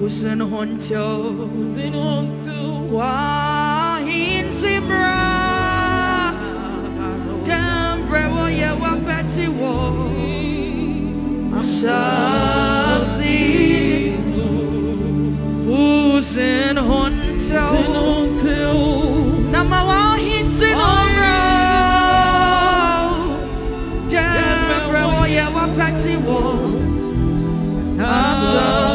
Usen honto wa in zebra dambre wo ye wa peti wo asasi usen honto nama wa in zebra dambre wo ye wa peti wo asasi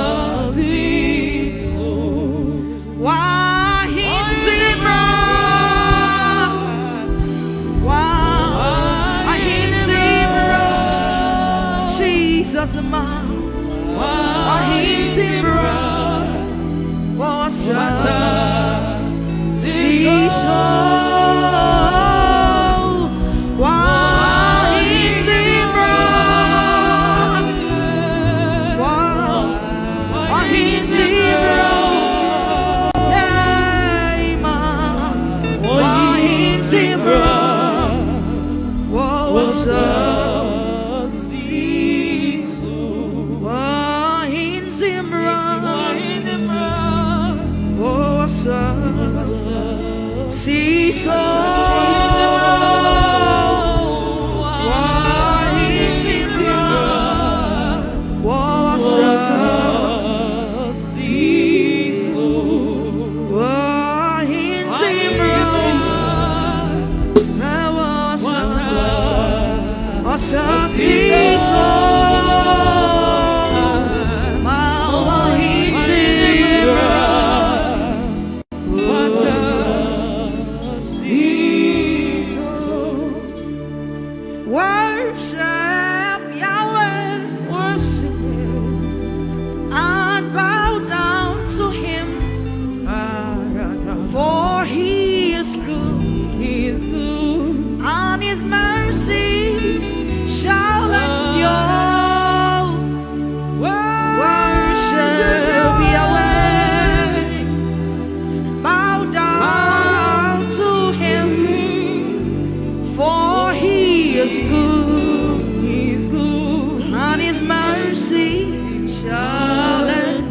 shall endure.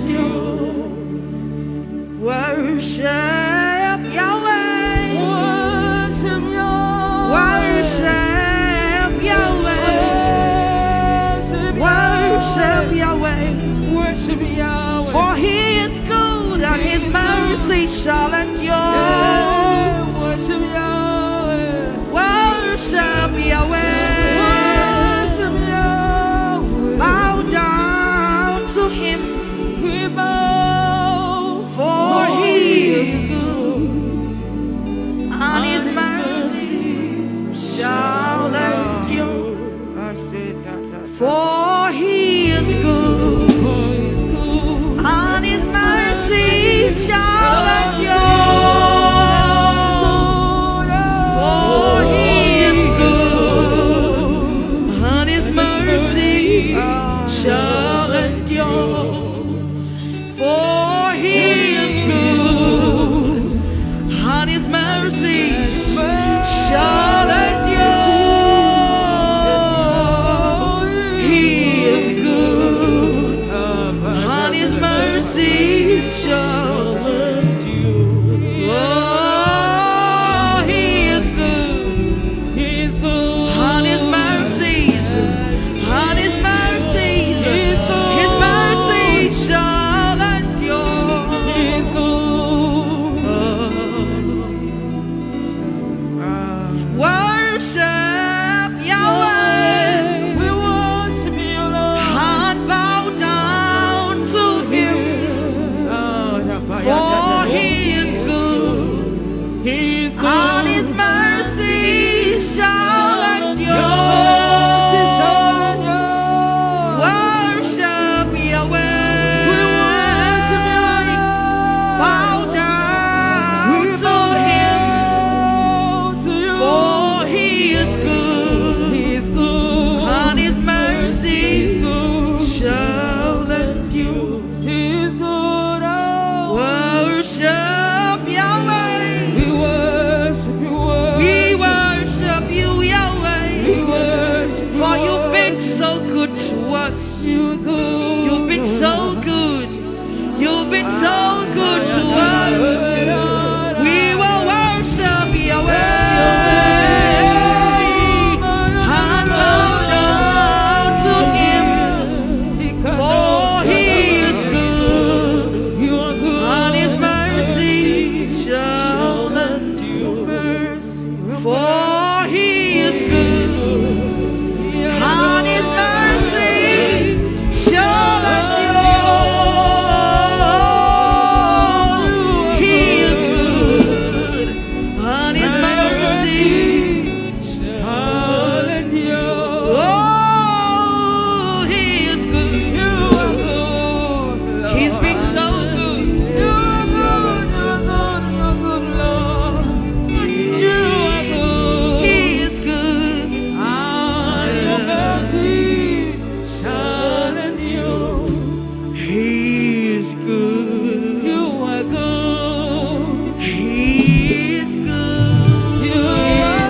Worship Yahweh. Worship Yahweh. Worship Yahweh. Bow down to Him. We bow, for He is good, and His mercy shall endure. For He is good, and His mercy shall endure. For He is good, and His mercy shall endure. For He is good, and His mercy shall endure. He is good, and His mercy shall endure. Oh, He is good. He is good, and His mercies, and His mercies, His mercy shall endure. He is good. Worship Yahweh. We worship You, Lord, and bow down to Him. For He is good, and His mercy shall endure. Worship Yahweh. Bow down to Him. For shall endure. Oh, He is good. You are good. He's been so good. You are good. You are good. You are good, Lord. You are good. He is good. Your mercy shall endure. He is good. You are good. He is good. You are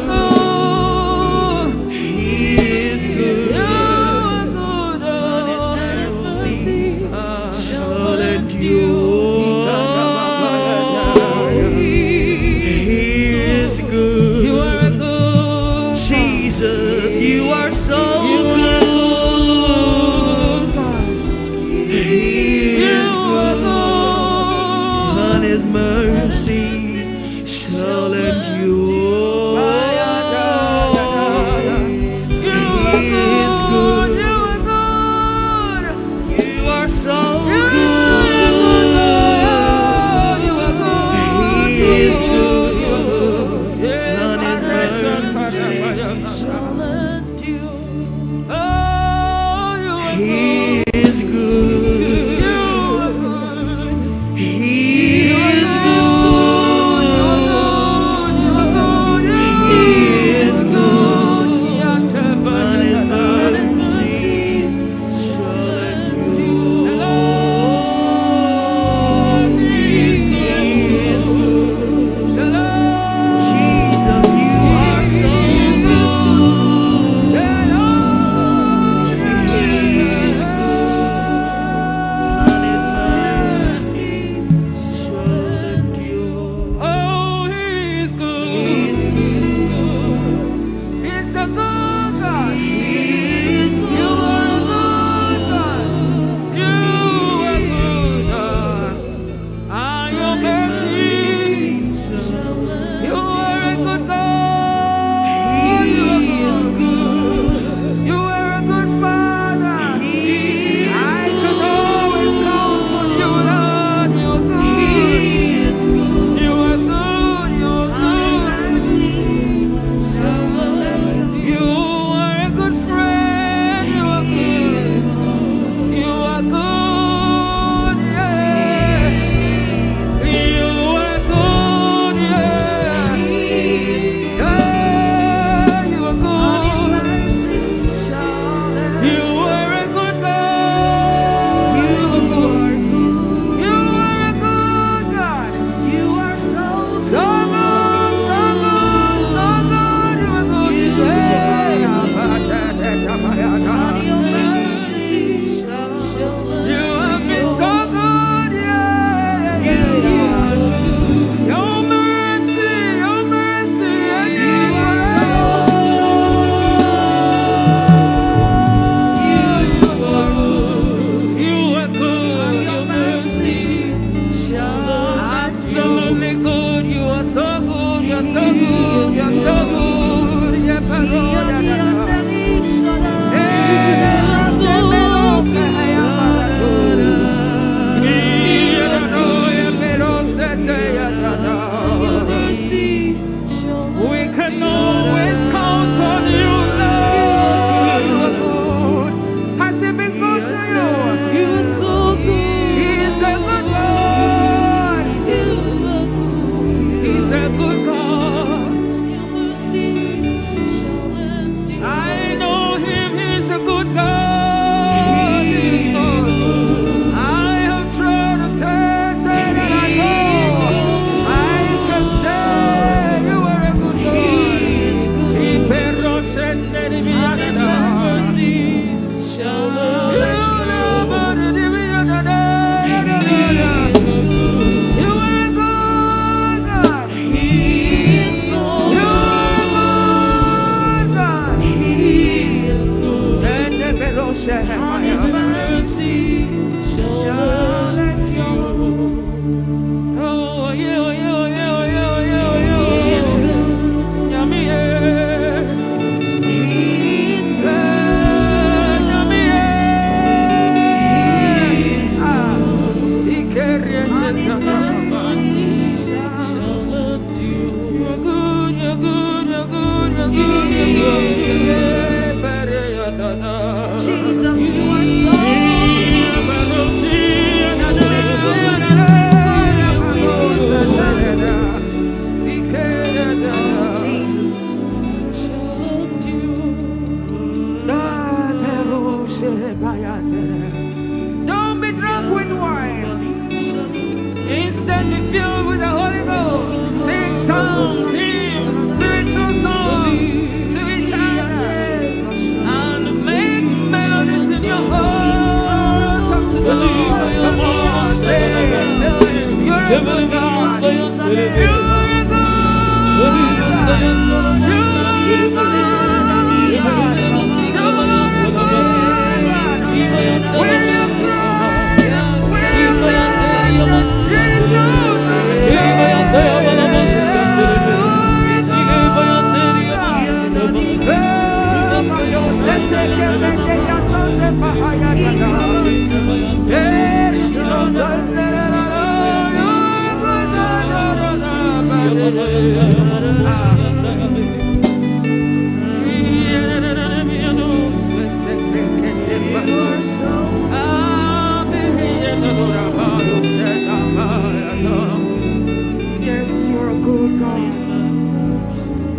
Yes, you're a good God.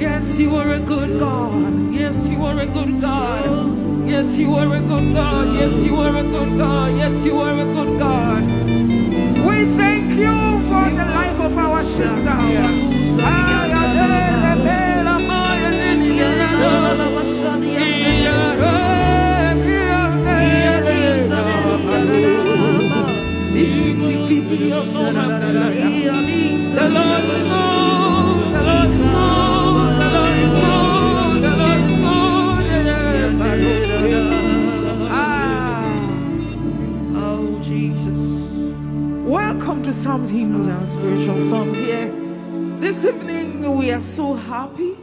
Yes, you are a good God. Yes, you are a good God. Yes, you are a good God. Yes, you are a good God. Yes, you are a good God. We thank you for the life of our sister. The Lord is good. The Lord is good. The Lord is good. The Lord is good. Oh, Jesus. Welcome to Psalms, Hymns, and Spiritual Songs here. This evening we are so happy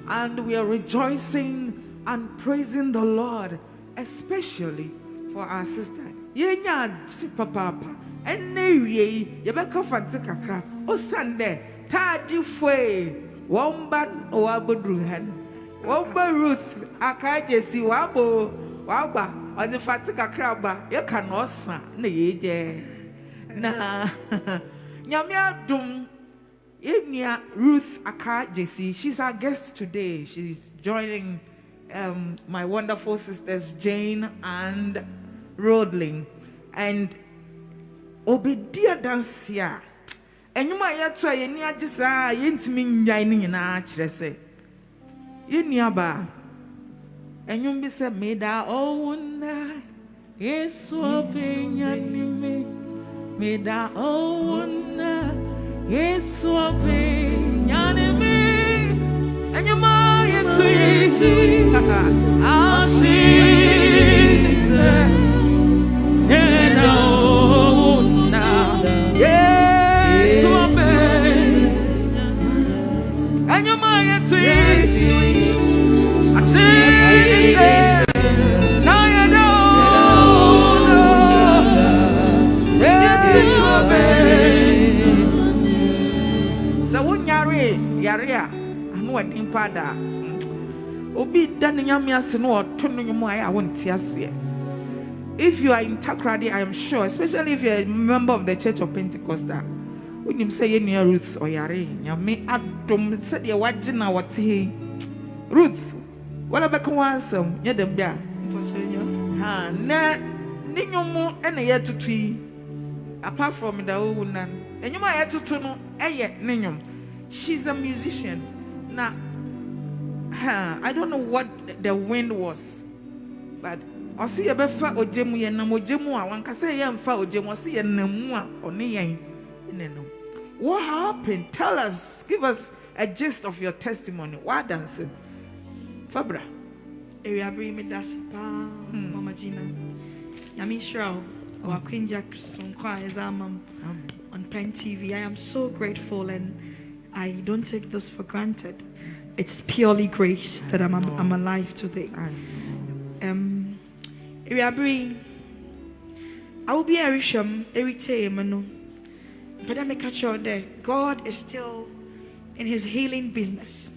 and we are rejoicing and praising the Lord, especially for our sister. Yenya papa. Anyway, Yabaka Fantakakra, O Sunday, Tadi Fue, Womban Wabudruhan, Womba Ruth Ackaah Gyasi Waba, or the Fantakakra, you can also Naye. Na Nyamia Dum Yenya Ruth Ackaah Gyasi. She's our guest today. She's joining my wonderful sisters Jane and Rodling. And Obedia dance ya. And you might try any ajisa yintimi nyaini na chirese. Yiniaba. And you be said me da ona. Yes, open me da ona. Yes, open and you might to easy. I'll see. Yes, and your mind to easy. I say, now you know. Yes, so when Yaria, I know what in Pada. Obi Daniamias no turning your I won't see. If you are in Takrady, I am sure, especially if you are a member of the Church of Pentecostal, when you say near Ruth or Yare, you may add them said you're watching our tea. Ruth, what about Kawansum? You're the bear. Ha, no more any year to tea. Apart from the old nun, and you might have to know a yet Ninyum. She's a musician. Now, I don't know what the wind was, but I see a befa ojemu ye nam ojemu a wanka say ye mfa ojemu see ye namu a one yen. What happened? Tell us, give us a gist of your testimony. Why dancing? Fabra. Area bring me dasipa Mama Gina. Yami Shrow or Queen Jackson on Pen TV. I am so grateful and I don't take this for granted. It's purely grace that I'm alive today. I will be a risham every time, but I make a sure that God is still in His healing business.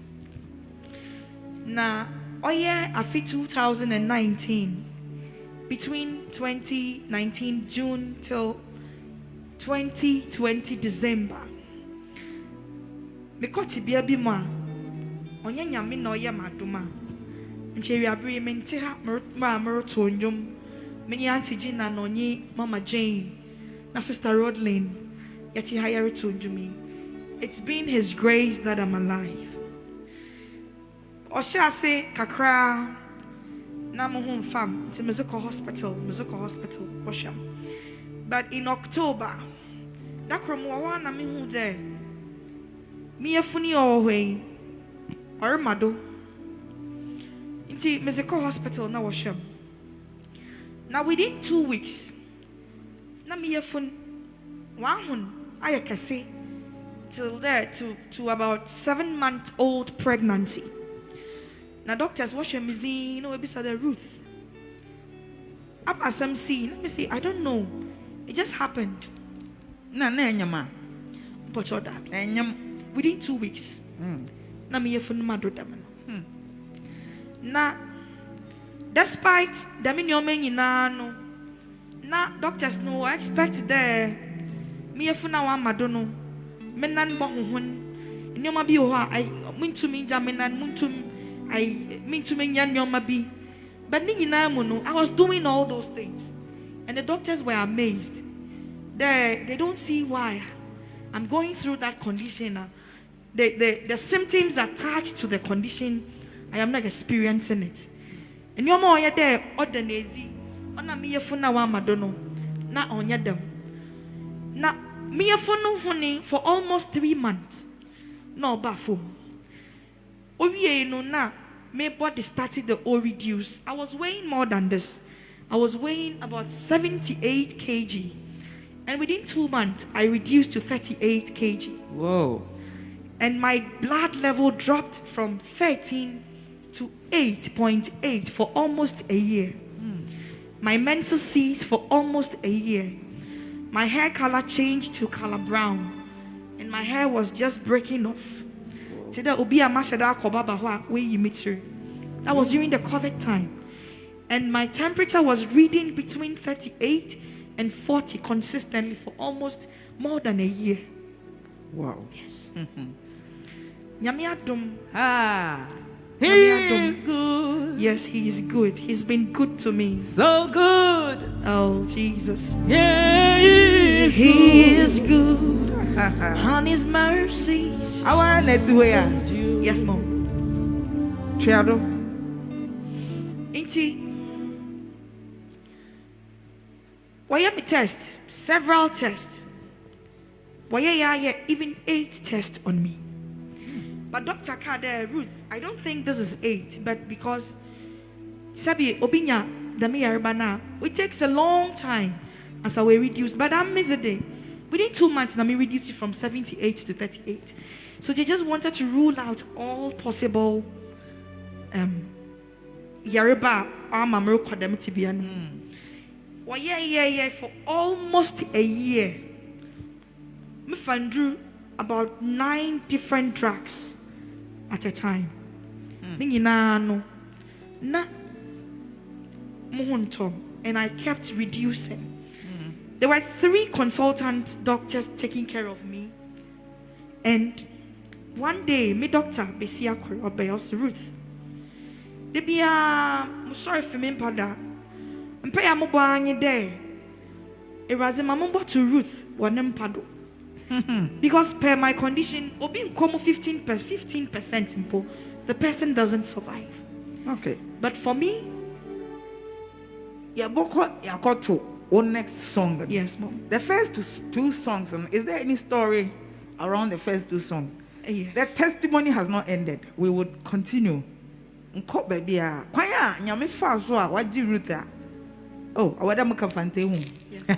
Now, I feel 2019, between 2019 June till 2020 December. Me koti biya bi ma, onye nyame na oye maduma. Nche wi abiri me nte ha mara to ndwom. Me Auntie Gina na onye Mama Jane, na Sister Rodling, yeti ha yare to ndwumi. It's been His grace that I'm alive. Osha say kakra na mo hu mfam ti musical hospital Osham. But in October, that krom wa na me hu there. Me afuni owe or mado. Inti Mexico hospital na washam. Now within 2 weeks, na me phone one I can say till there to about 7-month-old pregnancy. Now doctors wash me see, you know, beside Ruth. Up as I'm seeing, let me see, I don't know. It just happened. Na nyama. But all that. Within 2 weeks. Na me phone mado dam. Na despite the many no, na doctors no expect there. Me funa wa madono. Menan bohun. Nyoma bi ho I mintumi nja menan muntum I mintumi nya nyoma bi. But ni nyina mu no, I was doing all those things. And the doctors were amazed. They don't see why I'm going through that condition. The symptoms attached to the condition, I am not experiencing it. And you're more there, ordinary. Ona me funa wa madono. Na onya dem. Na me funu honey for almost 3 months. No bafo. Owie no na my body started to reduce. I was weighing more than this. I was weighing about 78 kg. And within 2 months, I reduced to 38 kg. Whoa. And my blood level dropped from 13 to 8.8 for almost a year. My menses ceased for almost a year. My hair color changed to color brown. And my hair was just breaking off. That was during the COVID time. And my temperature was reading between 38 and 40 consistently for almost more than a year. Wow. Yes. Nyame adom. He is good. Yes, he is good. He's been good to me. So good. Oh, Jesus. Yeah, he is good. On his mercies. I want to wear. Yes, Mom. Triado. Inti. Why me test? Several tests. Why even 8 tests on me. But Dr. Ackaah Ruth, I don't think this is 8, but because Sabi Obinya Dami it takes a long time as I will reduce, but I'm miserable. Within 2 months, I reduced it from 78 to 38. So they just wanted to rule out all possible Yariba Amamro Kodem Tibian. Well, yeah, for almost a year. Me found about 9 different drugs at a time. And I kept reducing. There were 3 consultant doctors taking care of me. And one day, my doctor, Ackaah Ruth, they be sorry for me, Pada. And pay a mobile day. It was a mamma to Ruth, one pado. Because per my condition, obi come 15% impo, the person doesn't survive. Okay. But for me, yeah, got to one next song. Yes, Mom. The first 2 songs. Is there any story around the first 2 songs? Yes. The testimony has not ended. We would continue. Baby, kwaya nyame fa so a waji Ruth. Oh, awada muka fante hu. Yes.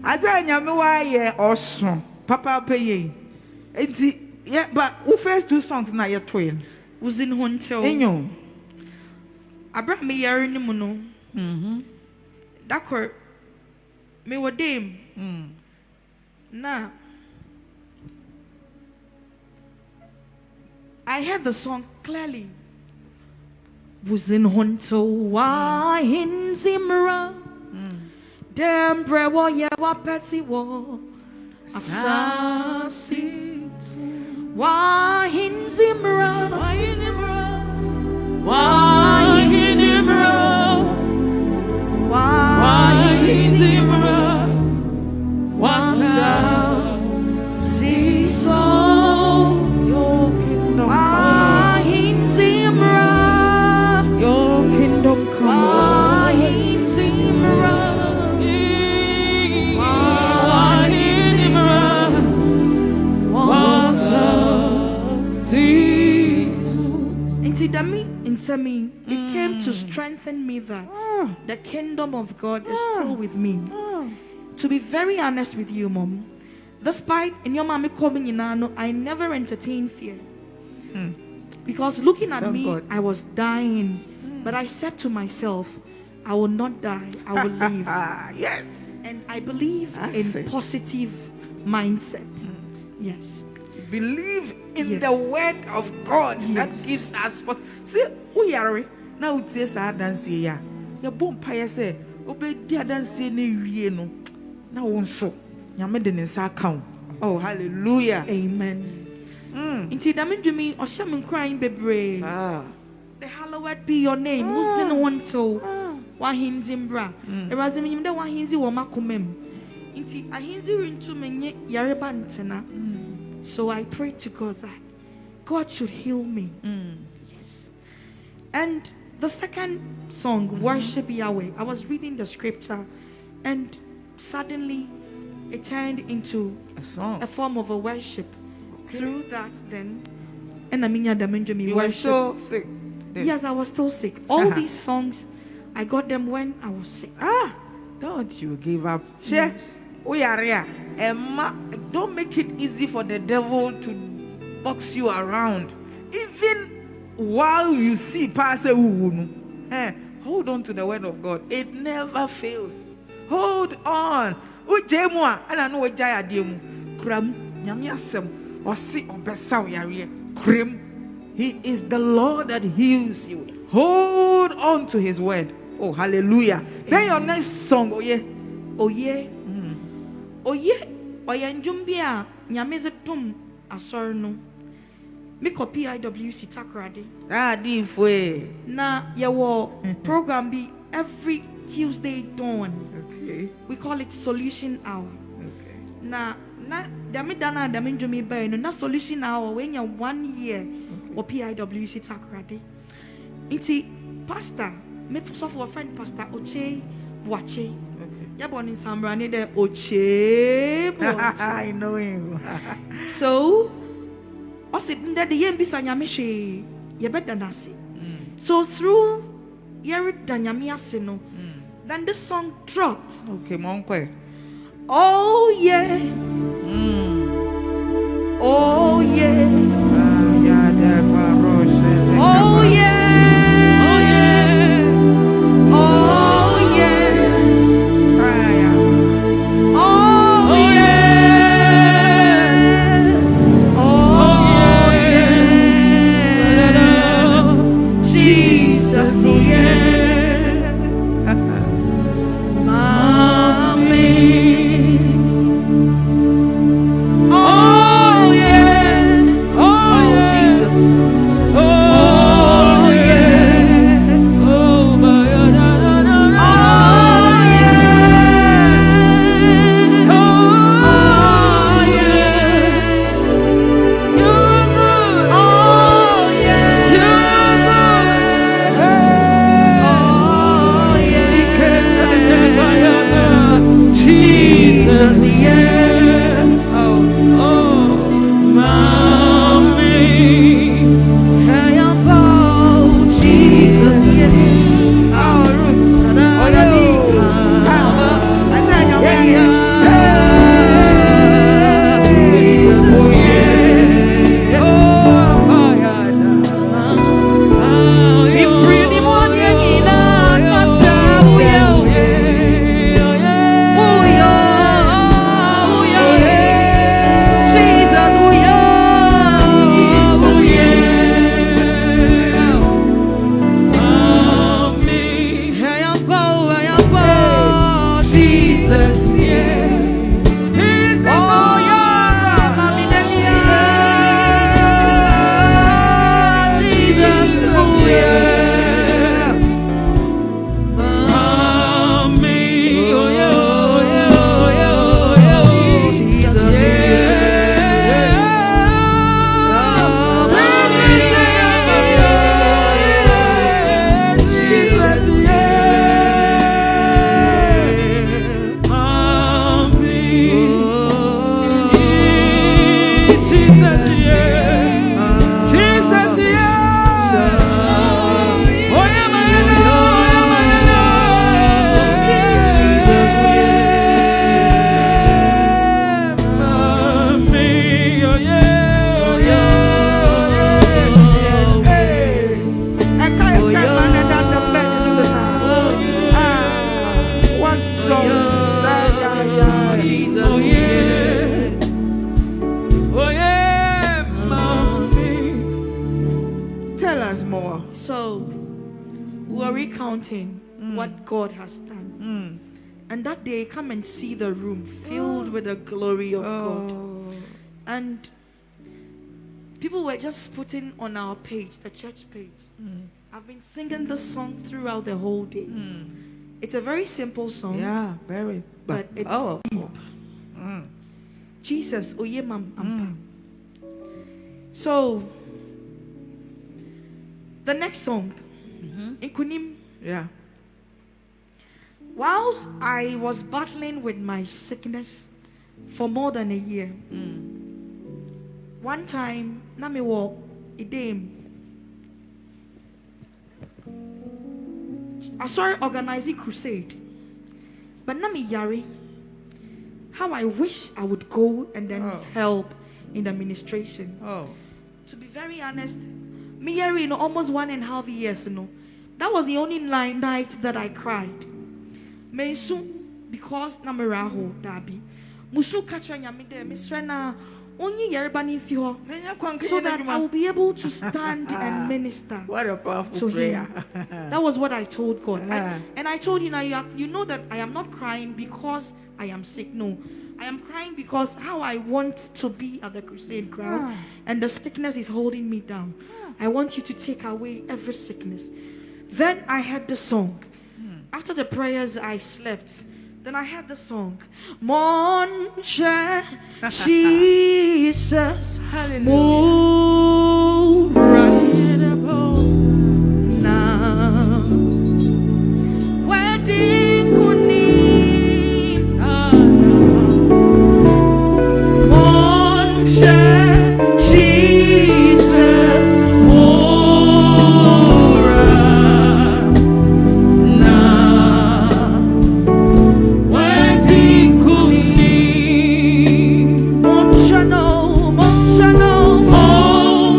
Ada nyame wa ye oso. Papa peye. Enti, yeah, but who first 2 songs na ye toyin? Wuzin hontel. Enyo. Abra me yare ni mu no. Dakor me wo dem. Na I heard the song clearly. Wuzin hontel wa hin zimra. Dem brewo ye wa peti wo. Asasi wa hin zimra. Wa hin zimra. Wa hin zimra. Wa hin zimra. Wa si so your kingdom come. Wa hin zimra. Your kingdom come. Wa hin zimra. Wa hin zimra. Wa si Inti dami insemi, it came to strengthen me that the kingdom of God is still with me. To be very honest with you, Mom, despite in your mommy coming in, I never entertained fear. Because looking at me, God, I was dying. But I said to myself, I will not die, I will live. Yes. And I believe in positive mindset. Yes. Believe in the word of God that gives us. See, we are now. It's a dance here. Your bomb pie say, obey the dance in the no. Now one so. Yameden in account. Oh, hallelujah. Amen. Inti dami jumi oshamin crying bebre. The hallowed be your name. Who's in one toe? Wahin zimbra. Erazim yimda wahinzi wamakumem. Inti ahinzi rintu menye yarebantena. So I prayed to God that God should heal me. Yes. And the second song, Worship Yahweh, I was reading the scripture and suddenly it turned into a song, a form of a worship. Through that then, and I mean, you were so sick. Yes, I was still sick. All these songs, I got them when I was sick. Don't you give up. Yes. We are here. Emma, don't make it easy for the devil to box you around. Even while you see Pastor hold on to the word of God. It never fails. Hold on. Ujemwa, and I know what Jaya Diemu. Kram, Yamiasem, or see or Besaw Yaria. Krim. He is the Lord that heals you. Hold on to his word. Oh, hallelujah. Then your next song, oh yeah. Oh yeah. Oye njumbia nyameze tum asorno me copy IWC takrade diffwe na yawo program be every Tuesday dawn. Okay, we call it solution hour. Okay. Na dami dana dami njumi ba no na solution hour when you 1 year or PIWC takrade inti pastor me so for friend pastor Oche Boache. Yeah, born in Sambrani, the Oche. I know him. So, I said that the yen bisanya mishe, you better nasi. So through Yerid Danyamiasino, then the song dropped. Okay, Monkwe. Oh yeah. Oh yeah. Oh yeah. us more. So we were recounting what God has done. And that day, come and see the room filled with the glory of God. And people were just putting on our page, the church page. I've been singing this song throughout the whole day. It's a very simple song. Yeah, very. But it's deep. Jesus, oye mam ampa. So the next song, Ikunim. Yeah. Whilst I was battling with my sickness for more than a year, one time, Nami wo idem. I started organizing crusade, but Nami Yari. How I wish I would go and then help in the administration. To be very honest, me Yari, almost 1.5 years, that was the only night that I cried. Mesu, because Namiraho Dabi, Musu Katra Yamide, Miss Rena, only Yerbani Fio, so that I will be able to stand and minister. What a powerful prayer. That was what I told God. And I told you now, you know that I am not crying because I am sick. No, I am crying because how I want to be at the crusade ground, and the sickness is holding me down. I want you to take away every sickness. Then I had the song. After the prayers, I slept. Then I had the song. Monche Jesus, move right now. Wedding kunim, Monche Jesus, move right now. Wedding kunim, Monche no, Monche no, Monche.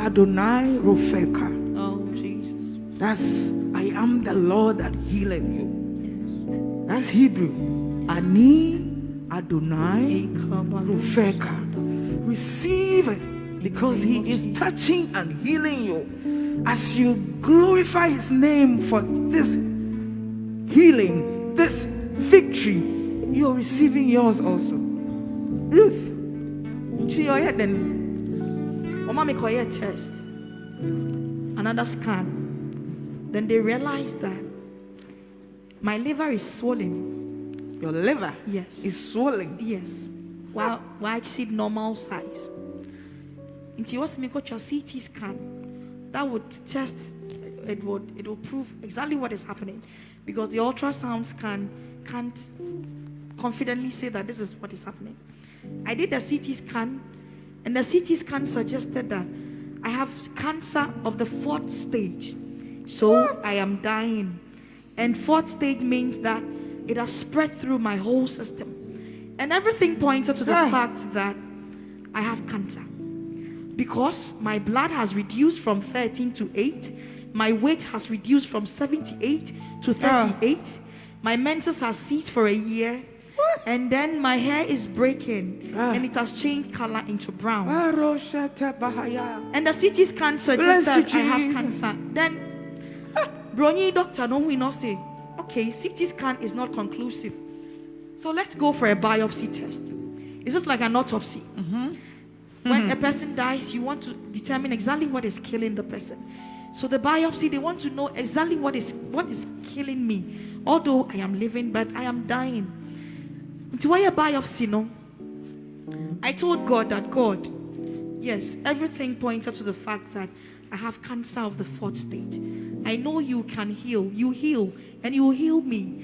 Adonai Ruth Ackaah. Oh, Jesus. That's, I am the Lord that healeth you. Yes. That's Hebrew. Ani Adonai Ruth Ackaah. Receive it because he is touching and healing you. As you glorify his name for this healing, this victory, you're receiving yours also. Ruth, Mommy call a test, another scan. Then they realized that my liver is swollen. Your liver, yes, is swollen. Yes, while I exceed normal size. Until you ask me go to a CT scan, that would test. It will prove exactly what is happening, because the ultrasound scan can't confidently say that this is what is happening. I did a CT scan. And the CT scan suggested that I have cancer of the 4th stage. So what? I am dying. And 4th stage means that it has spread through my whole system. And everything pointed to the fact that I have cancer. Because my blood has reduced from 13 to 8. My weight has reduced from 78 to 38. My menses have ceased for a year. And then my hair is breaking and it has changed color into brown. And the CT scan suggests that I have cancer. Then Brony doctor we not say, okay, CT scan is not conclusive. So let's go for a biopsy test. It's just like an autopsy. When a person dies, you want to determine exactly what is killing the person. So the biopsy, they want to know exactly what is killing me. Although I am living, but I am dying. To why a biopsy, no? I told God that, God, yes, everything pointed to the fact that I have cancer of the 4th stage. I know you can heal. You heal, and you will heal me.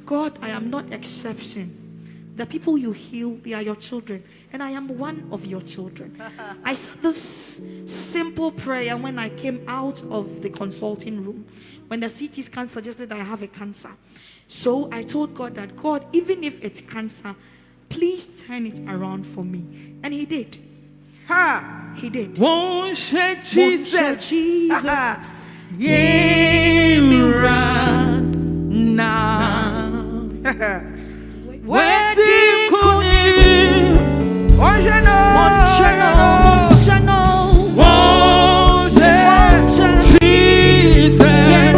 God, I am not exception. The people you heal, they are your children, and I am one of your children. I said this simple prayer when I came out of the consulting room, when the CT scan suggested that I have a cancer. So I told God that, God, even if it's cancer, please turn it around for me. And he did. He did. Won't shed Jesus. Jesus. Yeah, me run now. Where do you come in? Won't you know? Won't shed Jesus. Yeah,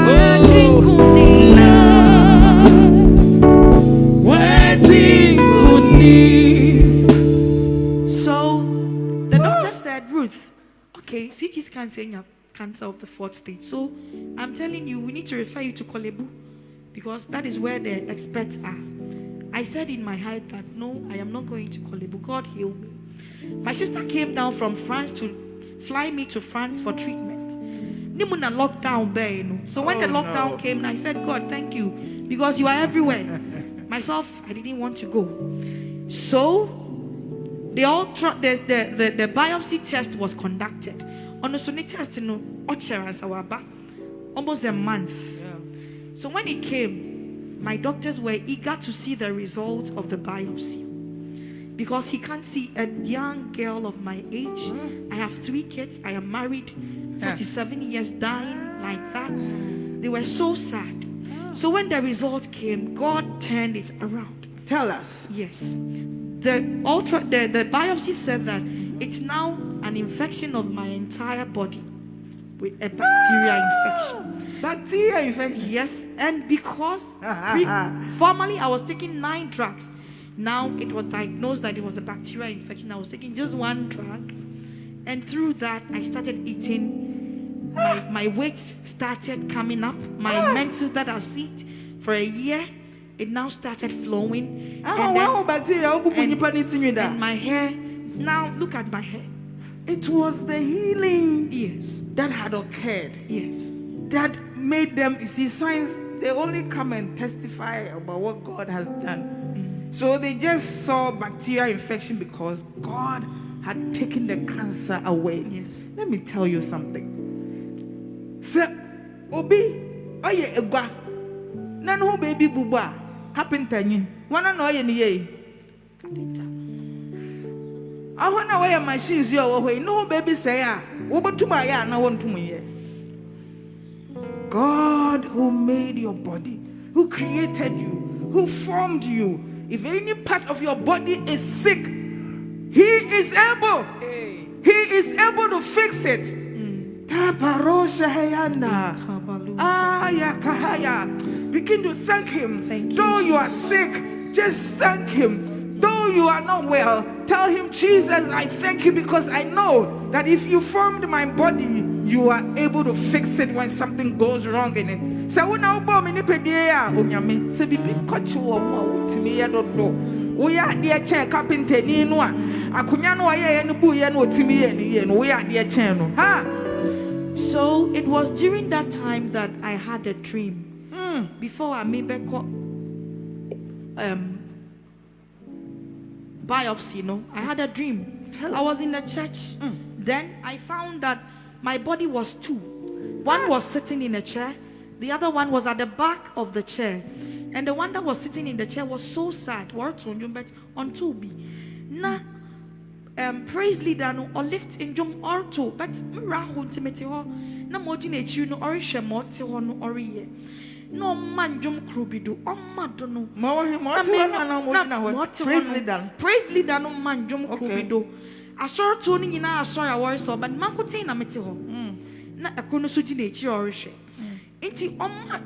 where do you come in? Where do you come in? So the doctor said, Ruth, okay, CT scan saying you have cancer of the 4th stage. So I'm telling you, we need to refer you to Kolebu because that is where the experts are. I said in my heart that no, I am not going to Kolebu. God heal me. My sister came down from France to fly me to France for treatment. Nimuna lockdown there, you know. So when the lockdown came, I said, God, thank you because you are everywhere. Myself, I didn't want to go. So they all the biopsy test was conducted. On the Sunday test, you know, almost a month. Yeah. So when it came, my doctors were eager to see the result of the biopsy because he can't see a young girl of my age. I have 3 kids. I am married, 47 years, dying like that. They were so sad. So when the result came, God turned it around. Tell us. Yes. The biopsy said that it's now an infection of my entire body with a bacteria infection. Bacteria infection? Yes, and because formerly I was taking 9 drugs, now it was diagnosed that it was a bacteria infection. I was taking just 1 drug, and through that I started eating. My weight started coming up. My menses that I sit for a year, it now started flowing. And my hair, now look at my hair. It was the healing, Yes, that had occurred, yes, that made them, you see, science, they only come and testify about what God has done. So they just saw bacterial infection because God had taken the cancer away. yes. Let me tell you something. So, Obi, oye egwa, nanu baby buba, carpenter nyin, wana no oye ni ye. I want to wear machines your way. No baby say, Obatuma ya na want to me. God who made your body, who created you, who formed you. If any part of your body is sick, He is able. He is able to fix it. Begin to thank Him. Thank you, Though you are sick, just thank Him. Though you are not well, tell Him, Jesus, I thank you because I know that if you formed my body, you are able to fix it when something goes wrong in it. So when I bought me Onyame, say bibi kochi wo mo utimi ye dodo. We are dear chair carpenter ni no a. Akunya no aye no bu ye no utimi ye no. We are dear chair no. Ha. So it was during that time that I had a dream. Before I made biopsy, you know, I had a dream. I was in the church. Then I found that my body was 2. One was sitting in a chair, the other one was at the back of the chair. And the one that was sitting in the chair was so sad. On 2B. Na praise leader no or lift in jom or 2, but rahu timete ho na mojine chi no or hwe mo te ho no or ye. No man jom krubidu omado no praise leader no man jom krubidu asor to ni nyina asor ya wori so but mankotin na mete ho na ekono so gi na echi orhwe nti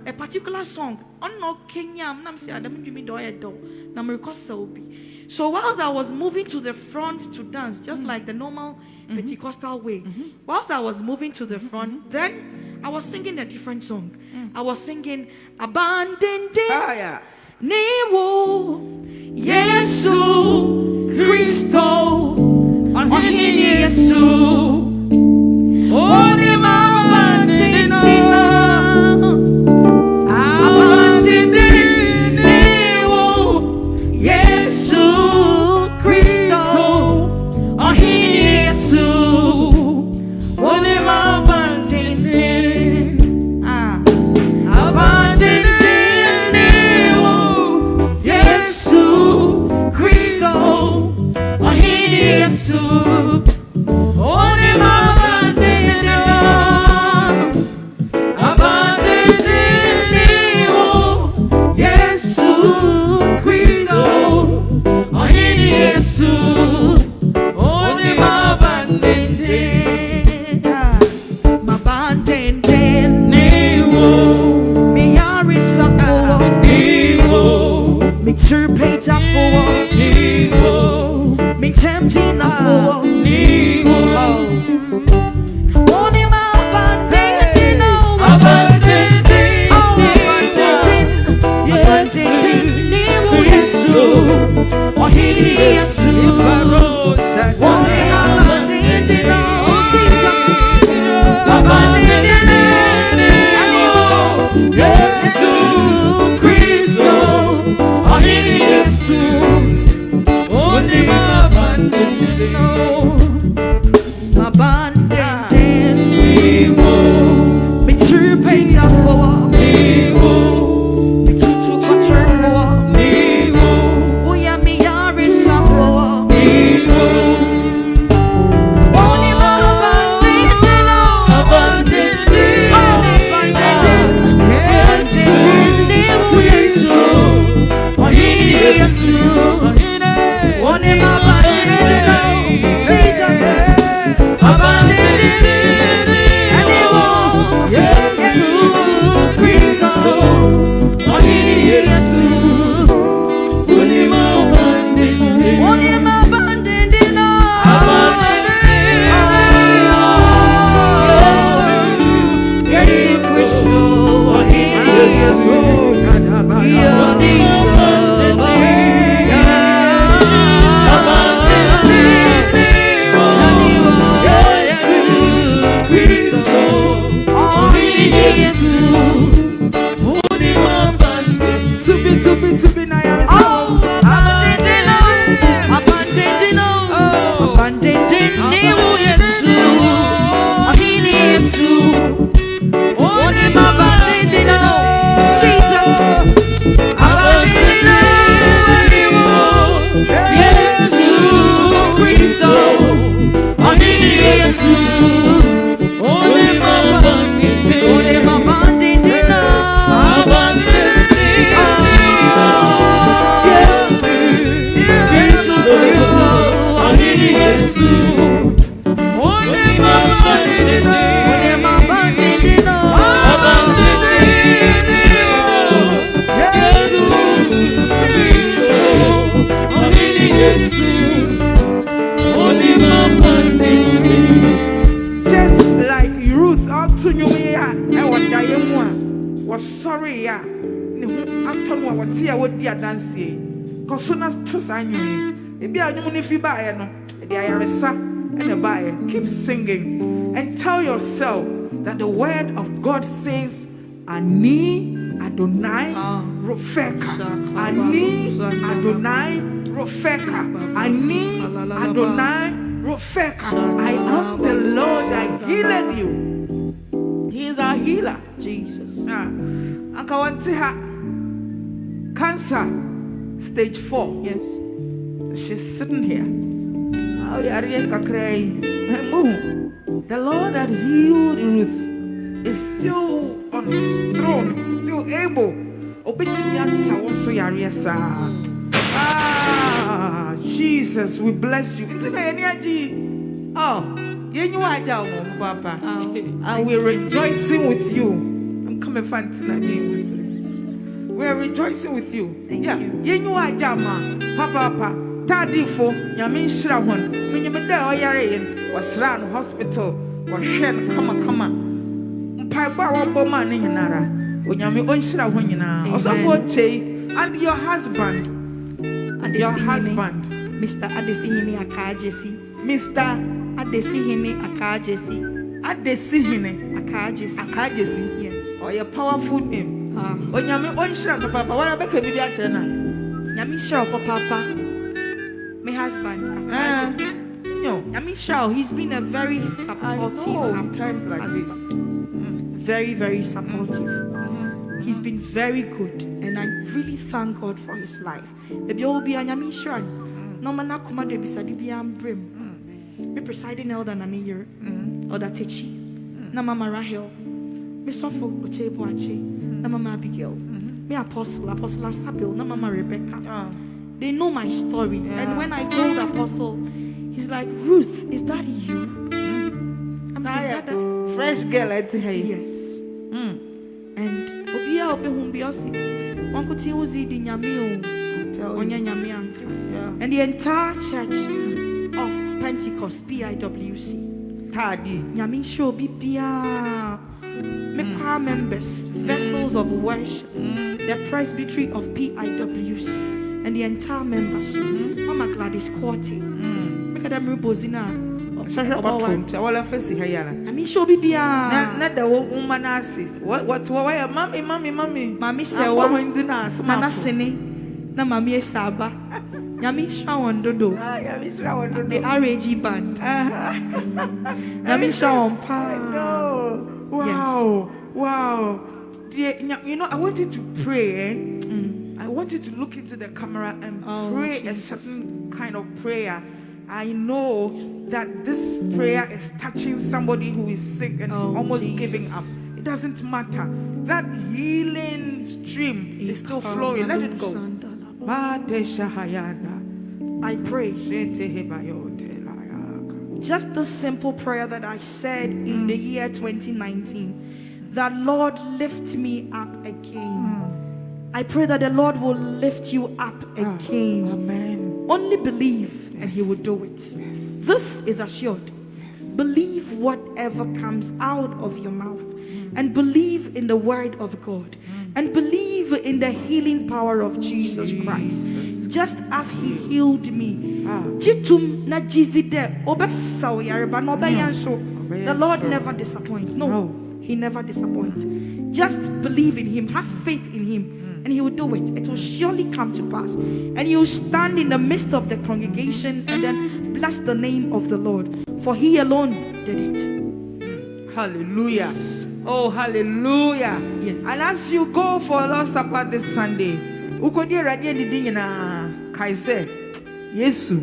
a particular song onno kenyam nam say adam dwumi do ye do na me request obi. So whilst I was moving to the front to dance just like the normal Pentecostal way, whilst I was moving to the front, then I was singing a different song. I was singing abandoned Newo Yesu Christo Ohini Yesu Onima abandoned Newo Yesu Christo Ohini Yesu Onima abandoned was sorry, yeah. Antonio, what's here, what dear Nancy? Consonas to sign you. Maybe I know if you buy it, the IRSA and the buyer. Keep singing and tell yourself that the word of God says, Ani Adonai Rofeka. Ani Adonai Rofeka. Ani Adonai Rofeka. I am the Lord that healed you. He is our healer. Jesus. Akawantiha. Cancer. Stage 4. Yes. She's sitting here. The Lord that healed Ruth is still on his throne, still able. Jesus, we bless you. Oh, Papa. And we're rejoicing with you. I'm coming fan tonight. We're rejoicing with you. Yeah, you know I jama, Papa. Tadifo, Yamin Shrawon, Minimada Oyare, was ran hospital, was shen, come. Papa Boma Ninara, when Yami Onshrawon, also for Che, and your husband, Mr. Ackaah Gyasi. Mr. Ackaah Gyasi. Ackaah Gyasi. Yes. Or your powerful name. When Yami Onshra, Papa, what about Kabi Atena? Yami Shao, Papa, my husband. No, Yami Shao, he's been a very supportive times like this. Very, very supportive. He's been very good, and I really thank God for his life. Maybe you'll be an Yami Shao. No man, I come out there beside the brim. Me presiding elder Nani year, Elder Techi, na Mama Rahel, me Sofo Oche Boache, na Mama Abigail, me Apostle Asabil, na Mama Rebecca. They know my story, and when I told Apostle, he's like, Ruth, is that you? I'm saying that fresh girl at her. Yes. And Obia Obehumbiasi, one could see Uzi di Nyamio, Onya Nyamianka, and the entire church of Pentecost, PIWC. Tadi. Nyami show Bibia. Choir members, vessels of worship, the presbytery of PIWC, and the entire membership. Mama Gladys Corti. Make them rebozina. Nyami show Bibia. Not the woman nasi. What? Why, mommy. Mami sewa. Nana sini. Na mami esaba. Nyami Shawon Dodo. The RAG band. Nyami Shawon Pa. Wow. Wow. You know, I want you to pray. I want you to look into the camera and pray Jesus. A certain kind of prayer. I know that this prayer is touching somebody who is sick and almost Jesus. Giving up. It doesn't matter. That healing stream is still flowing. Let it go. I pray. Just the simple prayer that I said in the year 2019, that Lord lift me up again. I pray that the Lord will lift you up again. Amen. Only believe and he will do it. Yes. This is assured. Yes. Believe whatever comes out of your mouth and believe in the word of God and believe in the healing power of Jesus Christ. Just as he healed me. The Lord never disappoints. No, he never disappoints. Just believe in him, have faith in him, and he will do it. It will surely come to pass. And you will stand in the midst of the congregation and then bless the name of the Lord, for he alone did it. Hallelujah. Oh, hallelujah. Yes. And as you go for Lord's Supper this Sunday, ukodi radio didi na kaise Yesu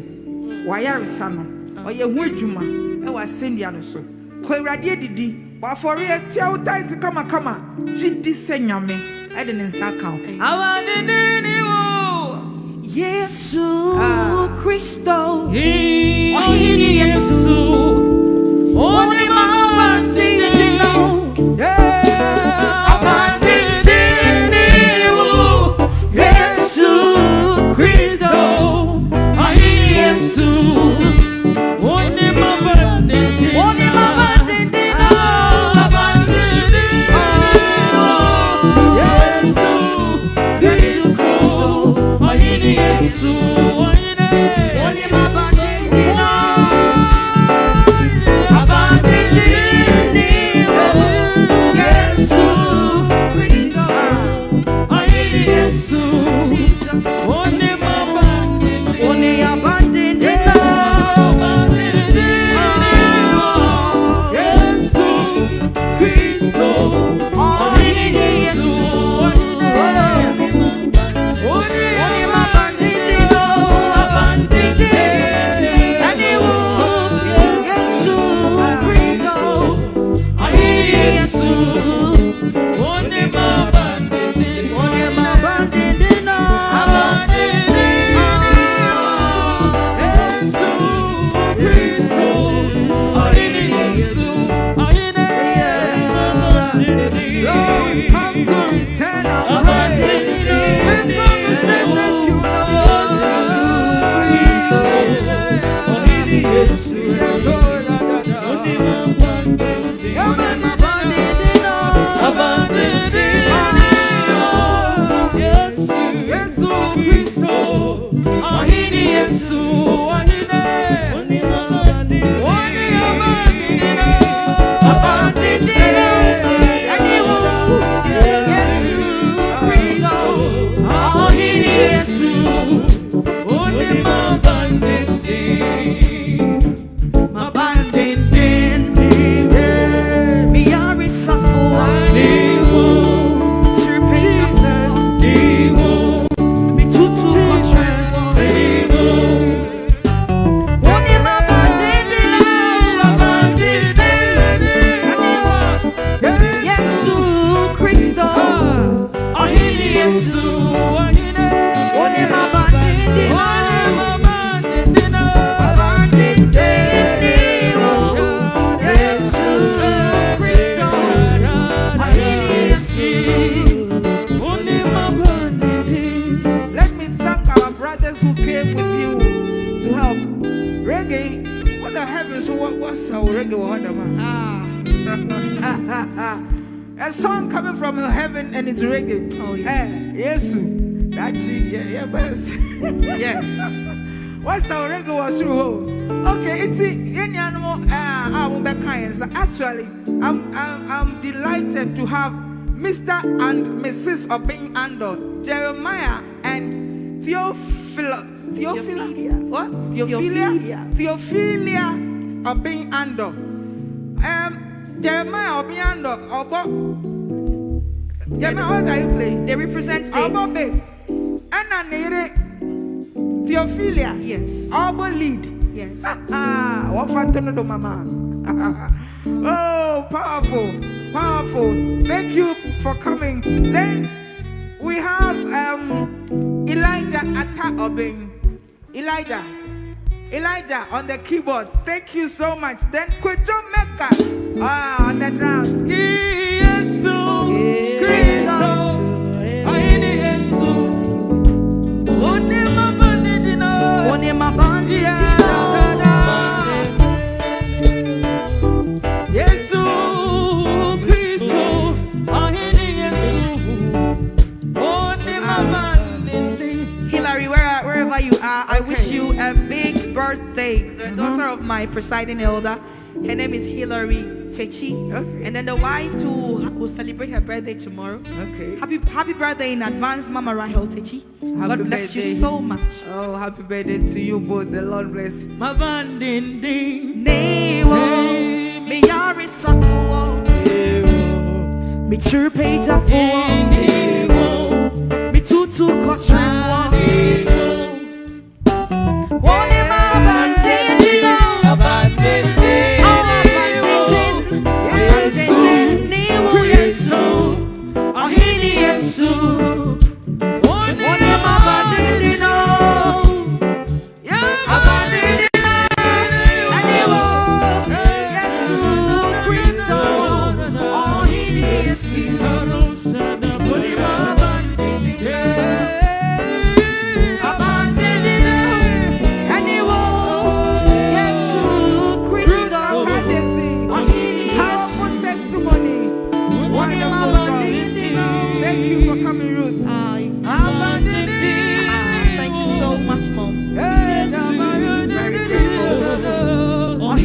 wayaresa no oye hu adwuma e wa sendia no so ko radio didi wa for e tia tight kama gidi senyame e de nsa kan Awadini wo Yesu Kristo Ohini Yesu Oni mabandi no A song coming from heaven and it's reggae. Oh yes. Yes. That's yeah, but yes. What's our reggae was through? Okay, it's any animal. So actually, I'm delighted to have Mr. and Mrs. Obing Ando, Jeremiah and Theophilia. What? Theophilia Obing Ando. Jeremiah Obiando, Jeremiah, what are you playing? They represent Obo bass. Anna Nere Theophilia. Yes. Obo lead. Yes. What fantono do mama. Oh, powerful. Powerful. Thank you for coming. Then we have Elijah Ackaah Obing. Elijah on the keyboards. Thank you so much. Then Kojo Mecca on the drums. Hillary, wherever you are, I wish you a big birthday. The daughter of my presiding elder, her name is Hillary Techi. Okay. And then the wife too will celebrate her birthday tomorrow. Okay. Happy birthday in advance, Mama Rahel Techi. God bless you so much. Oh, happy birthday to you both. The Lord bless you. Me yari safuo. Me chirpe jafuo. Me tutu kochwa. Wone ma bandina. Thank you for coming, Ruth. Thank you so much, Mom. Very grateful. Oh,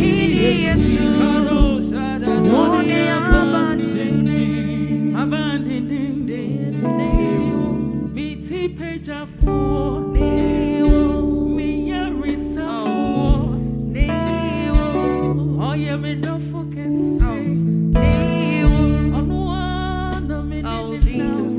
Jesus.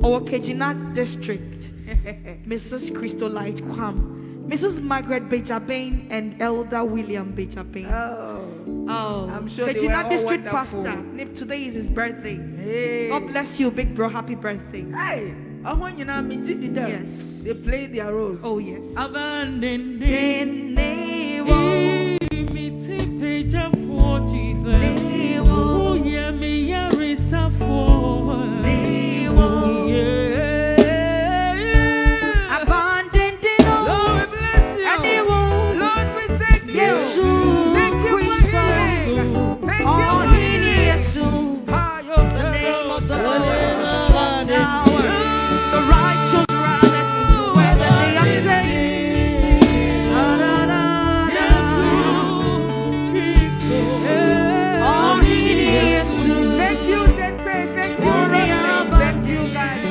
Our Gina District, Mrs. Christolite Kwam, Mrs. Margaret Benjamin, and Elder William Benjamin. Oh, I'm sure they were Gina all District wonderful. Pastor. Today is his birthday. Hey. God bless you, big bro. Happy birthday. Hey, I want you know me. Yes. They play their roles. Oh yes. Abandoned. For Jesus. Oh, yeah, me, yeah, it's a for. Abandoned. Lord, we bless you. Lord, we thank you. Yes. Thank you for healing. Thank you for healing. The name of the Lord is a strong tower. The righteous run into where they are saved. Oh, he is. Thank you, Denpe. Thank you, Roslyn. Thank you, guys.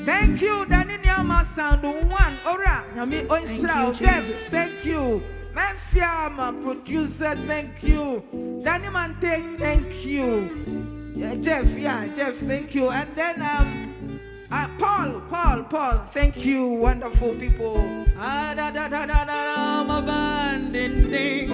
Thank you, Danny Nyama Sound One. Ora, Yami Oishra, Jeff. Thank you. Memfiama producer. Thank you. Danny Mante. Thank you. Yeah, Jeff. Thank you. And then Paul. Thank you, wonderful people. I'm abandoning.